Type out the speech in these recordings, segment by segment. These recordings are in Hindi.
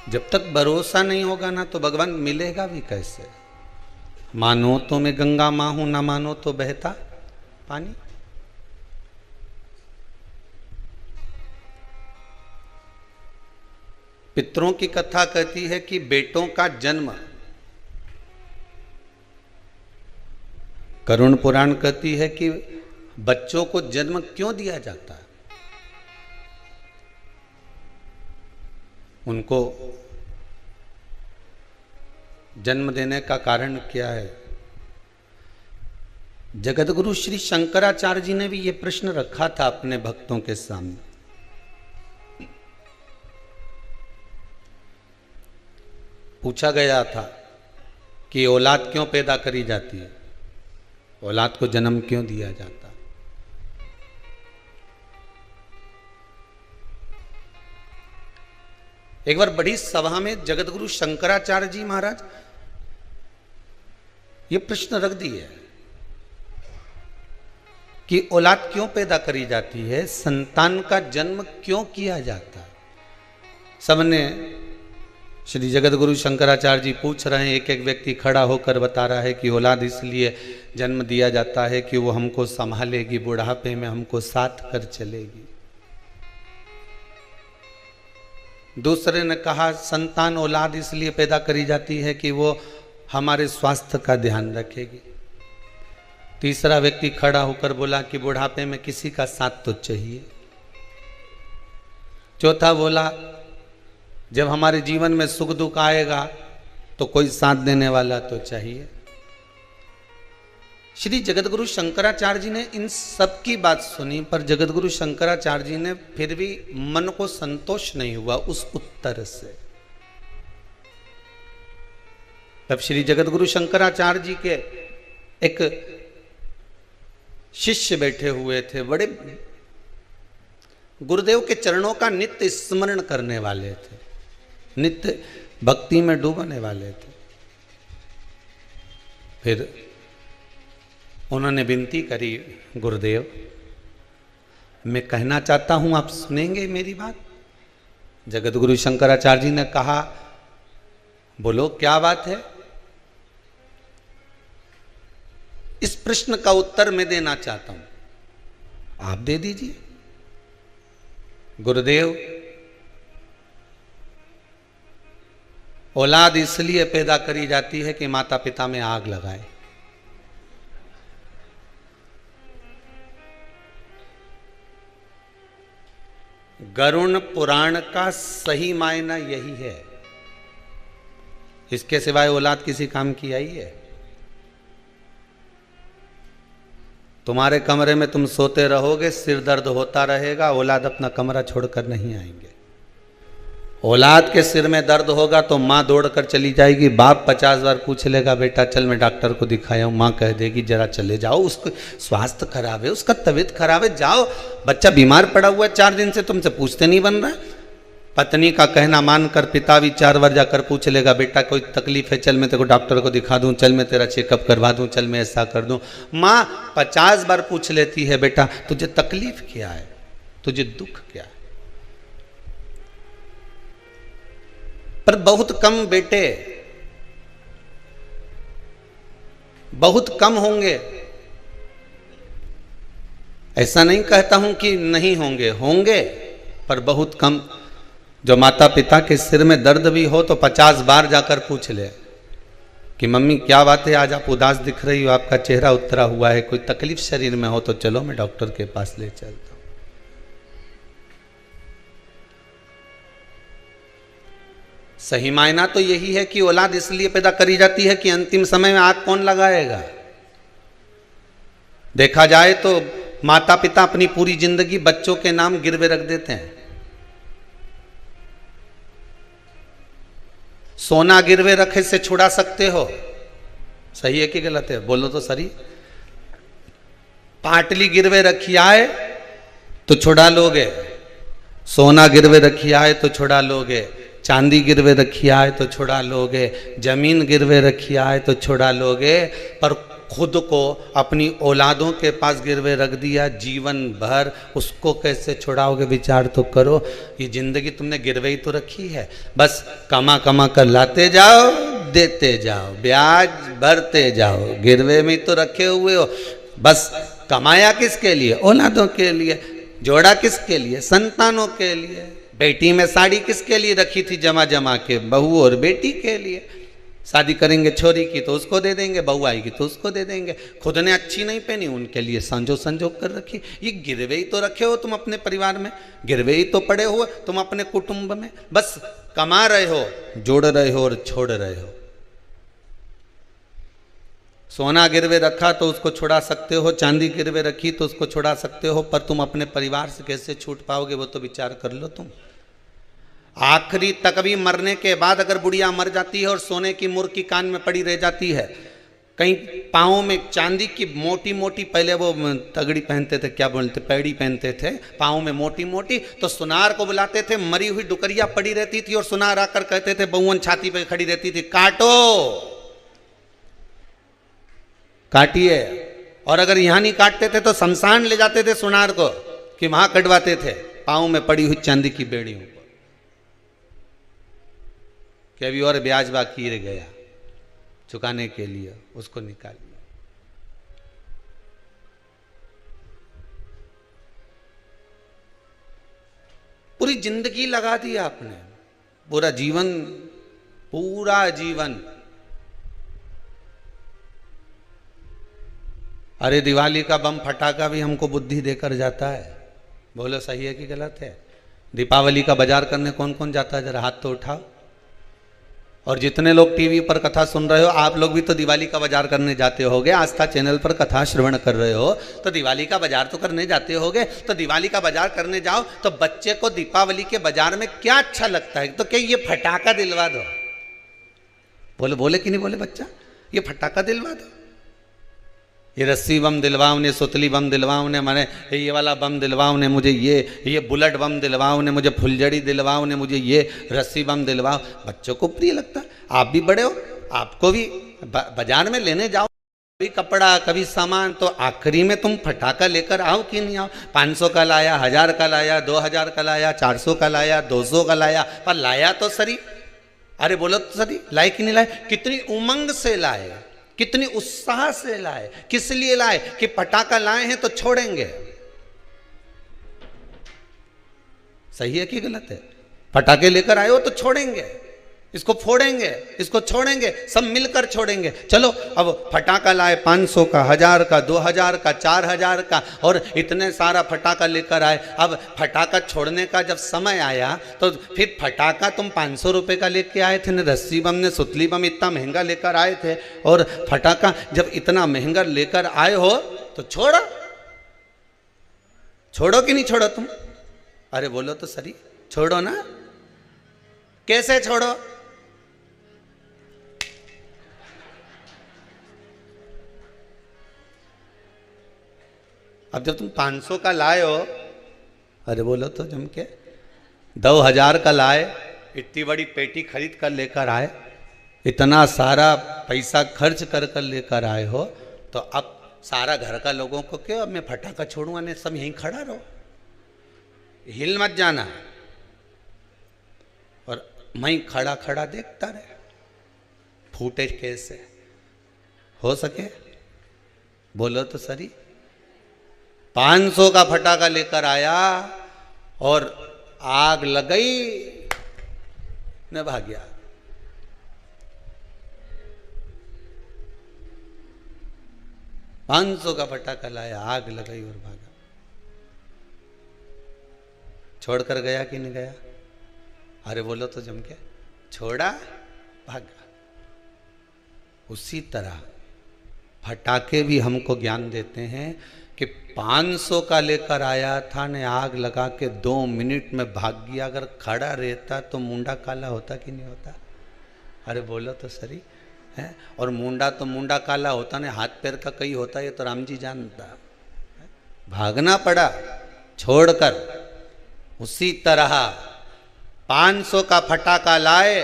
जब तक भरोसा नहीं होगा ना तो भगवान मिलेगा भी कैसे। मानो तो मैं गंगा मां हूं, ना मानो तो बहता पानी। पितरों की कथा कहती है कि बेटों का जन्म, करुण पुराण कहती है कि बच्चों को जन्म क्यों दिया जाता है। उनको जन्म देने का कारण क्या है। जगतगुरु श्री शंकराचार्य जी ने भी ये प्रश्न रखा था अपने भक्तों के सामने। पूछा गया था कि औलाद क्यों पैदा करी जाती है, औलाद को जन्म क्यों दिया जाता है। एक बार बड़ी सभा में जगतगुरु शंकराचार्य जी महाराज ये प्रश्न रख दिए कि औलाद क्यों पैदा करी जाती है, संतान का जन्म क्यों किया जाता है। सबने श्री जगतगुरु शंकराचार्य जी पूछ रहे हैं, एक एक व्यक्ति खड़ा होकर बता रहा है कि औलाद इसलिए जन्म दिया जाता है कि वो हमको संभालेगी, बुढ़ापे में हमको साथ कर चलेगी। दूसरे ने कहा संतान औलाद इसलिए पैदा करी जाती है कि वो हमारे स्वास्थ्य का ध्यान रखेगी। तीसरा व्यक्ति खड़ा होकर बोला कि बुढ़ापे में किसी का साथ तो चाहिए। चौथा बोला जब हमारे जीवन में सुख दुख आएगा तो कोई साथ देने वाला तो चाहिए। श्री जगतगुरु शंकराचार्य जी ने इन सब की बात सुनी, पर जगतगुरु शंकराचार्य जी ने फिर भी मन को संतोष नहीं हुआ उस उत्तर से। तब श्री जगतगुरु शंकराचार्य जी के एक शिष्य बैठे हुए थे, बड़े गुरुदेव के चरणों का नित्य स्मरण करने वाले थे, नित्य भक्ति में डूबने वाले थे। फिर उन्होंने विनती करी, गुरुदेव मैं कहना चाहता हूं, आप सुनेंगे मेरी बात। जगतगुरु शंकराचार्य जी ने कहा बोलो क्या बात है। इस प्रश्न का उत्तर मैं देना चाहता हूं, आप दे दीजिए। गुरुदेव औलाद इसलिए पैदा करी जाती है कि माता पिता में आग लगाए। गरुण पुराण का सही मायना यही है। इसके सिवाय औलाद किसी काम की आई है। तुम्हारे कमरे में तुम सोते रहोगे, सिर दर्द होता रहेगा, औलाद अपना कमरा छोड़कर नहीं आएंगे। औलाद के सिर में दर्द होगा तो माँ दौड़कर चली जाएगी, बाप 50 बार पूछ लेगा बेटा चल मैं डॉक्टर को दिखाया हूँ, माँ कह देगी जरा चले जाओ, उसको स्वास्थ्य खराब है, उसका तबीयत खराब है, जाओ। बच्चा बीमार पड़ा हुआ है 4 दिन से, तुमसे पूछते नहीं बन रहा है। पत्नी का कहना मानकर पिता भी 4 बार जाकर पूछ लेगा बेटा कोई तकलीफ है, चल मैं तेरे को डॉक्टर को दिखा दूं, चल मैं तेरा चेकअप करवा दूं, चल मैं ऐसा कर दूं। माँ 50 बार पूछ लेती है बेटा तुझे तकलीफ क्या है, तुझे दुख क्या है। पर बहुत कम बेटे, बहुत कम होंगे। ऐसा नहीं कहता हूं कि नहीं होंगे, होंगे पर बहुत कम। जो माता पिता के सिर में दर्द भी हो तो 50 बार जाकर पूछ ले कि मम्मी क्या बात है, आज आप उदास दिख रही हो, आपका चेहरा उतरा हुआ है, कोई तकलीफ शरीर में हो तो चलो मैं डॉक्टर के पास ले चलता हूं। सही मायना तो यही है कि औलाद इसलिए पैदा करी जाती है कि अंतिम समय में आग कौन लगाएगा। देखा जाए तो माता पिता अपनी पूरी जिंदगी बच्चों के नाम गिरवे रख देते हैं। सोना गिरवे रखे से छुड़ा सकते हो, सही है कि गलत है, बोलो तो सही। पाटली गिरवे रखी आए तो छुड़ा लोगे, सोना गिरवे रखी आए तो छुड़ा लोगे, चांदी गिरवे रखी आए तो छुड़ा लोगे, जमीन गिरवे रखी आए तो छुड़ा लोगे, पर खुद को अपनी औलादों के पास गिरवे रख दिया, जीवन भर उसको कैसे छुड़ाओगे? विचार तो करो। ये जिंदगी तुमने गिरवे ही तो रखी है, बस कमा कमा कर लाते जाओ, देते जाओ, ब्याज भरते जाओ, गिरवे में तो रखे हुए हो। बस कमाया किसके लिए? औलादों के लिए। जोड़ा किसके लिए? संतानों के लिए। बेटी में साड़ी किसके लिए रखी थी जमा जमा के? बहू और बेटी के लिए। शादी करेंगे छोरी की तो उसको दे देंगे, बहू आएगी तो उसको दे देंगे। खुद ने अच्छी नहीं पहनी, उनके लिए संजो संजोग कर रखी। ये गिरवे ही तो रखे हो तुम अपने परिवार में, गिरवे ही तो पड़े हो तुम अपने कुटुंब में। बस कमा रहे हो, जोड़ रहे हो और छोड़ रहे हो। सोना गिरवे रखा तो उसको छुड़ा सकते हो, चांदी गिरवे रखी तो उसको छुड़ा सकते हो, पर तुम अपने परिवार से कैसे छूट पाओगे वो तो विचार कर लो तुम। आखिरी तक भी मरने के बाद अगर बुढ़िया मर जाती है और सोने की मुर्की कान में पड़ी रह जाती है, कहीं पाँव में चांदी की मोटी मोटी, पहले वो तगड़ी पहनते थे, क्या बोलते, पैड़ी पहनते थे पाँव में मोटी मोटी, तो सुनार को बुलाते थे। मरी हुई डुकरिया पड़ी रहती थी और सुनार आकर कहते थे, बहुवन छाती पे खड़ी रहती थी, काटो, काटिए। और अगर यहां नहीं काटते थे तो शमशान ले जाते थे सुनार को, कि वहां कटवाते थे पाँव में पड़ी हुई चांदी की बेड़ियों को, कि अभी और ब्याज बाकी रह गया चुकाने के लिए, उसको निकाल लिया। पूरी जिंदगी लगा दी आपने, पूरा जीवन, पूरा जीवन। अरे दिवाली का बम फटाका भी हमको बुद्धि देकर जाता है, बोलो सही है कि गलत है? दीपावली का बाजार करने कौन कौन जाता है? जरा हाथ तो उठाओ। और जितने लोग टीवी पर कथा सुन रहे हो, आप लोग भी तो दिवाली का बाजार करने जाते होगे। आस्था चैनल पर कथा श्रवण कर रहे हो तो दिवाली का बाजार तो करने जाते होगे। तो दिवाली का बाजार करने जाओ तो बच्चे को दीपावली के बाजार में क्या अच्छा लगता है? तो क्या ये फटाका दिलवा दो। बोले बोले कि नहीं बोले बच्चा? ये फटाका दिलवा दो, ये रस्सी बम दिलवाओ ने, सुतली बम दिलवाओ ने, मैंने ये वाला बम दिलवाओ ने, मुझे ये बुलेट बम दिलवाओ ने, मुझे फुलझड़ी दिलवाओ ने, मुझे ये रस्सी बम दिलवाओ। बच्चों को प्रिय लगता है। आप भी बड़े हो, आपको भी बाजार में लेने जाओ, कभी कपड़ा कभी सामान, तो आखिरी में तुम फटाका लेकर आओ कि नहीं आओ? 500 का लाया, 1000 का लाया, 2000 का लाया, 400 का लाया, 200 का लाया, पर लाया तो सही। अरे बोलो तो सही, लाए कि नहीं लाए? कितनी उमंग से लाए, कितनी उत्साह से लाए। किस लिए लाए? कि पटाखा लाए हैं तो छोड़ेंगे। सही है कि गलत है? पटाखे लेकर आए हो तो छोड़ेंगे, इसको फोड़ेंगे, इसको छोड़ेंगे, सब मिलकर छोड़ेंगे। चलो अब फटाखा लाए 500 का, 1000 का, 2000 का, 4000 का, और इतने सारा फटाखा लेकर आए। अब फटाखा छोड़ने का जब समय आया तो फिर फटाखा तुम 500 रुपये का लेके आए थे न, रस्सी बम ने, सुतली बम इतना महंगा लेकर आए थे, और फटाखा जब इतना महंगा लेकर आए हो तो छोड़ो, छोड़ो कि नहीं छोड़ो तुम? अरे बोलो तो सही, छोड़ो ना। कैसे छोड़ो? अब जब तुम 500 का लाए हो, अरे बोलो तो जम के, 2000 का लाए, इतनी बड़ी पेटी खरीद कर लेकर आए, इतना सारा पैसा खर्च कर कर लेकर आए हो, तो अब सारा घर का लोगों को क्यों? अब मैं फटाखा छोड़ूंगा नहीं, सब यहीं खड़ा रहो, हिल मत जाना, और मैं खड़ा खड़ा देखता रहे, फूटे कैसे हो सके? बोलो तो सही। 500 का फटाखा लेकर आया और आग लग गई न, भाग गया। $500 का फटाखा लाया, आग लग गई और भागा। छोड़कर गया कि नहीं गया? अरे बोलो तो जम के, छोड़ा, भागा। उसी तरह फटाके भी हमको ज्ञान देते हैं कि 500 का लेकर आया था ने, आग लगा के 2 मिनट में भाग गया। अगर खड़ा रहता तो मुंडा काला होता कि नहीं होता? अरे बोलो तो सही है। और मुंडा तो मुंडा काला होता ने, हाथ पैर का कई होता, ये तो राम जी जानता। भागना पड़ा छोड़कर। उसी तरह 500 का फटाका लाए,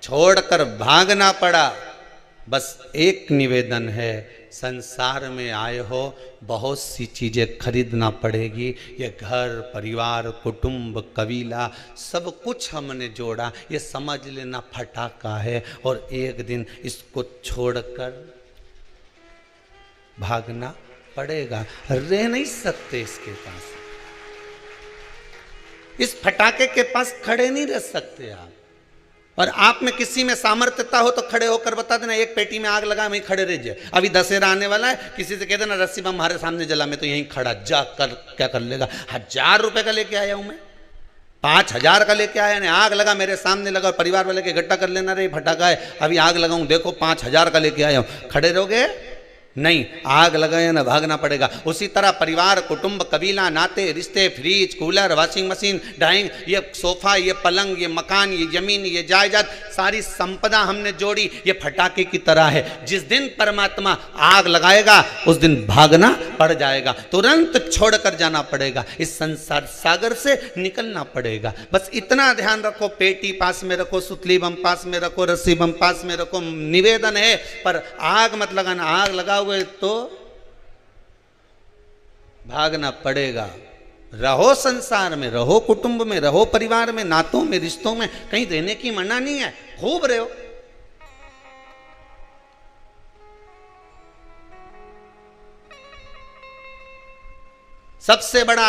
छोड़कर भागना पड़ा। बस एक निवेदन है संसार में आए हो, बहुत सी चीज़ें खरीदना पड़ेगी। ये घर परिवार कुटुंब कबीला सब कुछ हमने जोड़ा, ये समझ लेना फटाका है और एक दिन इसको छोड़कर भागना पड़ेगा। रह नहीं सकते इसके पास, इस फटाके के पास खड़े नहीं रह सकते आप। और आप में किसी में सामर्थ्यता हो तो खड़े होकर बता देना, एक पेटी में आग लगा वहीं खड़े रह जाए। अभी दशहरा आने वाला है, किसी से कह देना रस्सी बम हमारे सामने जला, मैं तो यहीं खड़ा, जा कर क्या कर लेगा। 1000 रुपए का लेके आया हूं मैं, 5000 का लेके आया, ने आग लगा मेरे सामने लगा, परिवार वाले के इकट्ठा कर लेना, रे फटाका है अभी आग लगाऊं, देखो 5000 का लेके आया हूं। खड़े रहोगे? नहीं, आग लगाए ना भागना पड़ेगा। उसी तरह परिवार कुटुंब कबीला नाते रिश्ते, fridge cooler washing machine dining, ये सोफा ये पलंग ये मकान ये जमीन ये जायदाद, सारी संपदा हमने जोड़ी, ये फटाके की तरह है। जिस दिन परमात्मा आग लगाएगा उस दिन भागना पड़ जाएगा, तुरंत छोड़कर जाना पड़ेगा, इस संसार सागर से निकलना पड़ेगा। बस इतना ध्यान रखो, पेटी पास में रखो, सुतली बम पास में रखो, रस्सी बम पास में रखो। निवेदन है पर आग मत लगाना, आग लगा हुए तो भागना पड़ेगा। रहो संसार में, रहो कुटुंब में, रहो परिवार में, नातों में रिश्तों में, कहीं रहने की मना नहीं है, खूब रहो। सबसे बड़ा